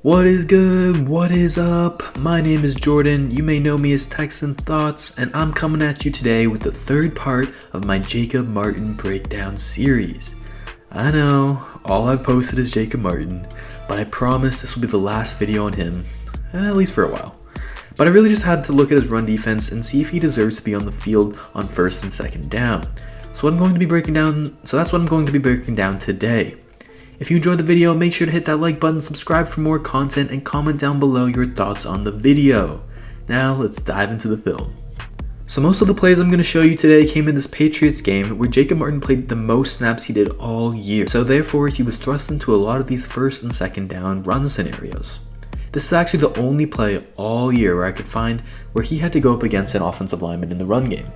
What is good? What is up? My name is Jordan. You may know me as Texans Thoughts, and I'm coming at you today with the third part of my Jacob Martin breakdown series. I know, all I've posted is Jacob Martin, but I promise this will be the last video on him, at least for a while. But I really just had to look at his run defense and see if he deserves to be on the field on first and second down. So that's what I'm going to be breaking down today. If you enjoyed the video, make sure to hit that like button, subscribe for more content, and comment down below your thoughts on the video. Now, let's dive into the film. So most of the plays I'm going to show you today came in this Patriots game where Jacob Martin played the most snaps he did all year. So therefore, he was thrust into a lot of these first and second down run scenarios. This is actually the only play all year where I could find where he had to go up against an offensive lineman in the run game.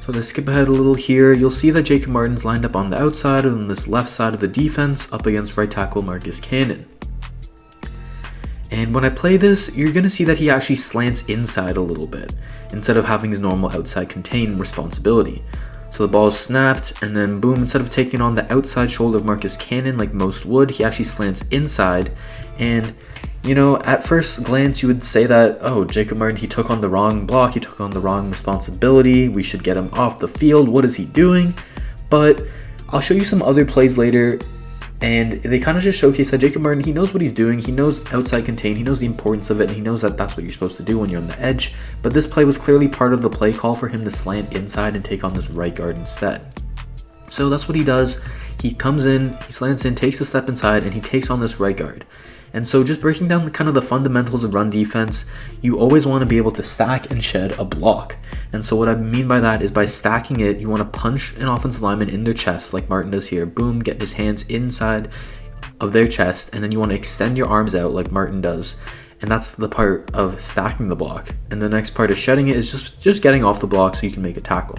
So to skip ahead a little here, you'll see that Jacob Martin's lined up on the outside and on this left side of the defense up against right tackle Marcus Cannon. And when I play this, you're going to see that he actually slants inside a little bit, instead of having his normal outside contain responsibility. So the ball is snapped, and then boom, instead of taking on the outside shoulder of Marcus Cannon like most would, he actually slants inside. And you know, at first glance, you would say that, oh, Jacob Martin, he took on the wrong block, he took on the wrong responsibility, we should get him off the field, what is he doing? But I'll show you some other plays later, and they kind of just showcase that Jacob Martin, he knows what he's doing, he knows outside contain, he knows the importance of it, and he knows that that's what you're supposed to do when you're on the edge. But this play was clearly part of the play call for him to slant inside and take on this right guard instead. So that's what he does. He comes in, he slants in, takes a step inside, and he takes on this right guard. And so just breaking down the fundamentals of run defense, you always want to be able to stack and shed a block. And so what I mean by that is by stacking it, you want to punch an offensive lineman in their chest like Martin does here. Boom, get his hands inside of their chest, and then you want to extend your arms out like Martin does. And that's the part of stacking the block. And the next part of shedding it is just getting off the block so you can make a tackle.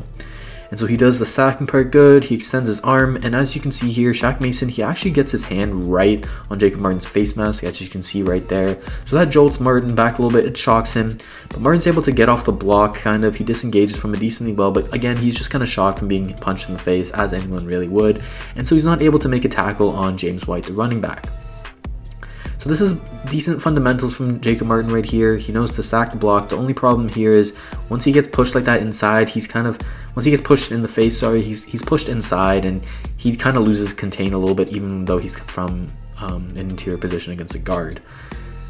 And so he does the stacking part good, he extends his arm, and as you can see here, Shaq Mason, he actually gets his hand right on Jacob Martin's face mask, as you can see right there. So that jolts Martin back a little bit, it shocks him, but Martin's able to get off the block, he disengages from it decently well, but again, he's just kind of shocked from being punched in the face, as anyone really would, and so he's not able to make a tackle on James White, the running back. So this is decent fundamentals from Jacob Martin right here. He knows to stack the block. The only problem here is once he gets pushed like that inside, once he gets pushed in the face, he's pushed inside and he kind of loses contain a little bit, even though he's from an interior position against a guard.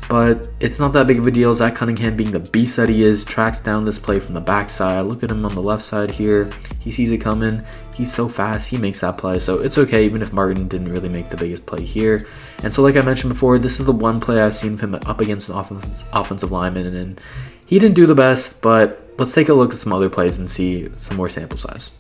But it's not that big of a deal. Zach Cunningham, being the beast that he is, tracks down this play from the backside. Look at him on the left side here. He sees it coming. He's so fast. He makes that play. So it's okay, even if Martin didn't really make the biggest play here. And so like I mentioned before, this is the one play I've seen him up against an offensive lineman. And he didn't do the best, but let's take a look at some other plays and see some more sample size.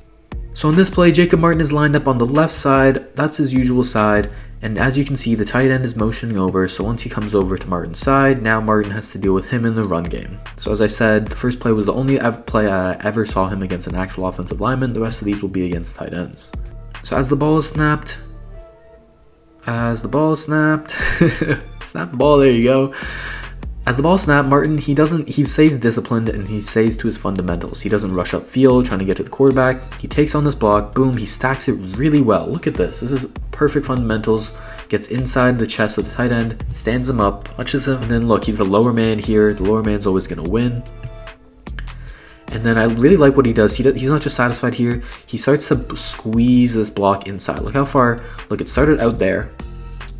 So in this play, Jacob Martin is lined up on the left side. That's his usual side. And as you can see, the tight end is motioning over, so once he comes over to Martin's side, now Martin has to deal with him in the run game. So as I said, the first play was the only play I ever saw him against an actual offensive lineman. The rest of these will be against tight ends. So as the ball is snapped, snap the ball, there you go. As the ball snapped, Martin, he stays disciplined and he stays to his fundamentals. He doesn't rush upfield trying to get to the quarterback. He takes on this block, boom, he stacks it really well. Look at this. This is perfect fundamentals. Gets inside the chest of the tight end, stands him up, punches him, and then look, he's the lower man here. The lower man's always going to win. And then I really like what he does. He's not just satisfied here. He starts to squeeze this block inside. Look how far. Look, it started out there.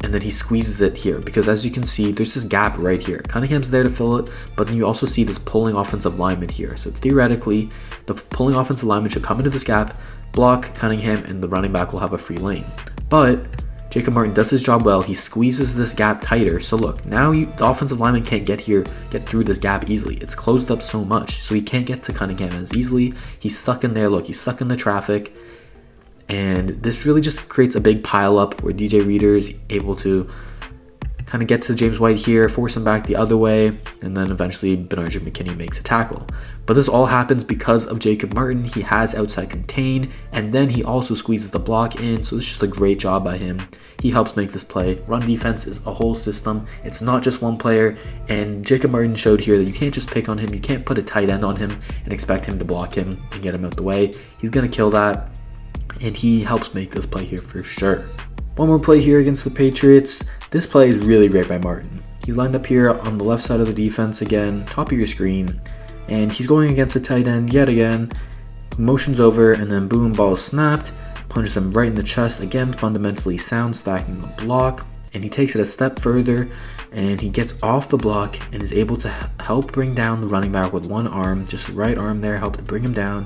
And then he squeezes it here because as you can see, there's this gap right here. Cunningham's there to fill it, but then you also see this pulling offensive lineman here. So theoretically, the pulling offensive lineman should come into this gap, block Cunningham, and the running back will have a free lane. But Jacob Martin does his job well. He squeezes this gap tighter. So look, now the offensive lineman can't get through this gap easily. It's closed up so much, so he can't get to Cunningham as easily. He's stuck in there. Look, he's stuck in the traffic. And this really just creates a big pile up where DJ Reader is able to kind of get to James White here, force him back the other way, and then eventually Bernard McKinney makes a tackle. But this all happens because of Jacob Martin. He has outside contain, and then he also squeezes the block in, so it's just a great job by him. He helps make this play. Run defense is a whole system. It's not just one player, and Jacob Martin showed here that you can't just pick on him. You can't put a tight end on him and expect him to block him and get him out the way. He's going to kill that. And he helps make this play here for sure. One more play here against the Patriots. This play is really great by Martin. He's lined up here on the left side of the defense again, top of your screen, and he's going against the tight end yet again. Motions over, and then boom, ball snapped, punches him right in the chest. Again, fundamentally sound, stacking the block, and he takes it a step further, and he gets off the block and is able to help bring down the running back with one arm, just the right arm there, help to bring him down.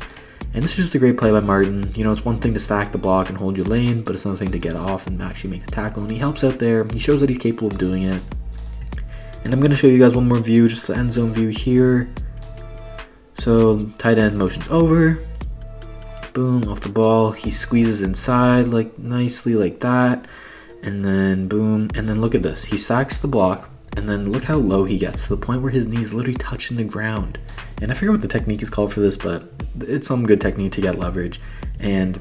And this is just a great play by Martin. You know, it's one thing to stack the block and hold your lane, but it's another thing to get off and actually make the tackle, and he helps out there. He shows that he's capable of doing it. And I'm going to show you guys one more view, just the end zone view here. So tight end motions over, boom, off the ball. He squeezes inside like nicely like that, and then boom, and then look at this. He sacks the block, and then look how low he gets, to the point where his knees literally touching the ground. And I forget what the technique is called for this, but it's some good technique to get leverage. And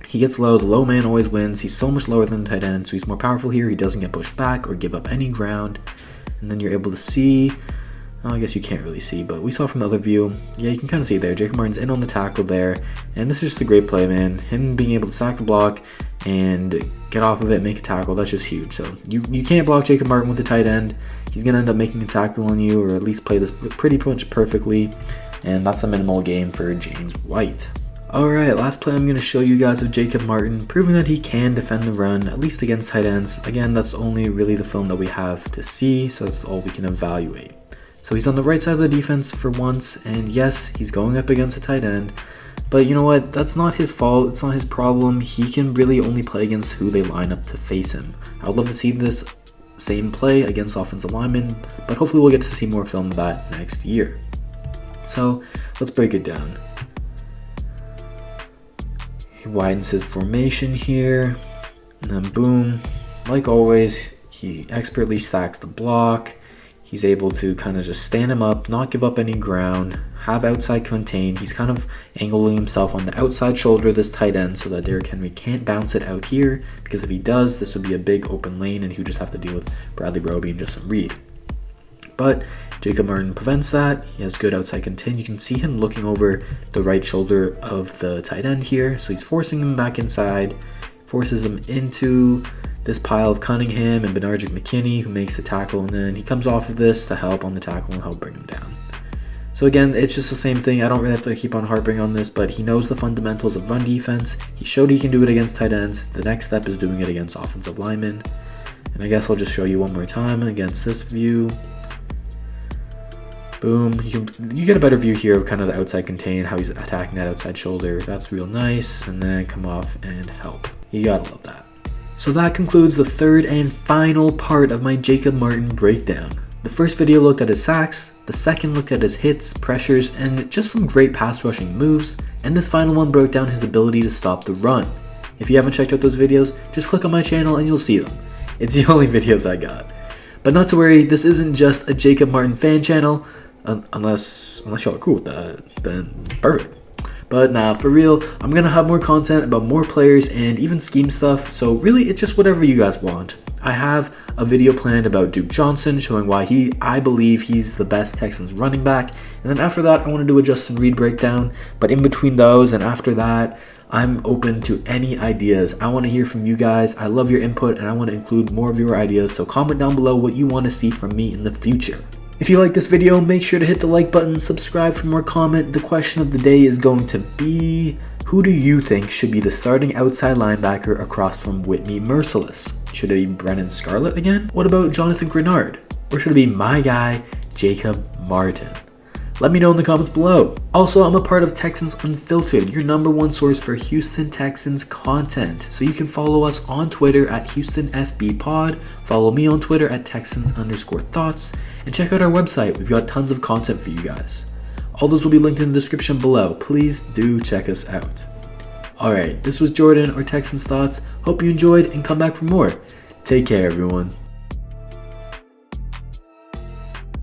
he gets low. The low man always wins. He's so much lower than the tight end, so he's more powerful here. He doesn't get pushed back or give up any ground. And then you're able to see, well, I guess you can't really see, but we saw from the other view. Yeah, you can kind of see there. Jacob Martin's in on the tackle there. And this is just a great play, man. Him being able to sack the block and get off of it, make a tackle, that's just huge. So you can't block Jacob Martin with the tight end. He's going to end up making a tackle on you, or at least play this pretty much perfectly. And that's a minimal game for James White. Alright, last play I'm going to show you guys of Jacob Martin, proving that he can defend the run, at least against tight ends. Again, that's only really the film that we have to see, so that's all we can evaluate. So he's on the right side of the defense for once, and yes, he's going up against a tight end. But you know what? That's not his fault. It's not his problem. He can really only play against who they line up to face him. I would love to see this same play against offensive linemen, but hopefully we'll get to see more film of that next year. So let's break it down. He widens his formation here, and then boom, like always, he expertly stacks the block. He's able to kind of just stand him up, not give up any ground, have outside contain. He's kind of angling himself on the outside shoulder of this tight end so that Derrick Henry can't bounce it out here, because if he does, this would be a big open lane and he would just have to deal with Bradley Roby and Justin Reed. But Jacob Martin prevents that. He has good outside contain. You can see him looking over the right shoulder of the tight end here. So he's forcing him back inside, forces him into this pile of Cunningham and Benarjic McKinney, who makes the tackle, and then he comes off of this to help on the tackle and help bring him down. So again, it's just the same thing. I don't really have to keep on harping on this, but he knows the fundamentals of run defense. He showed he can do it against tight ends. The next step is doing it against offensive linemen. And I guess I'll just show you one more time against this view. Boom, you get a better view here of kind of the outside contain, how he's attacking that outside shoulder. That's real nice. And then come off and help. You gotta love that. So that concludes the third and final part of my Jacob Martin breakdown. The first video looked at his sacks, the second looked at his hits, pressures, and just some great pass rushing moves, and this final one broke down his ability to stop the run. If you haven't checked out those videos, just click on my channel and you'll see them. It's the only videos I got. But not to worry, this isn't just a Jacob Martin fan channel. Unless y'all are cool with that, then perfect. But nah, for real, I'm gonna have more content about more players and even scheme stuff, so really it's just whatever you guys want. I have a video planned about Duke Johnson, showing why I believe he's the best Texans running back, and then after that I want to do a Justin Reed breakdown, but in between those and after that, I'm open to any ideas. I want to hear from you guys. I love your input and I want to include more of your ideas, so comment down below what you want to see from me in the future. If you like this video, make sure to hit the like button, subscribe for more comment. The question of the day is going to be, who do you think should be the starting outside linebacker across from Whitney Merciless? Should it be Brennan Scarlett again? What about Jonathan Grenard? Or should it be my guy, Jacob Martin? Let me know in the comments below. Also, I'm a part of Texans Unfiltered, your #1 source for Houston Texans content. So you can follow us on Twitter at HoustonFBPod, follow me on Twitter at Texans_thoughts, and check out our website. We've got tons of content for you guys. All those will be linked in the description below. Please do check us out. Alright, this was Jordan, or Texans Thoughts. Hope you enjoyed and come back for more. Take care, everyone.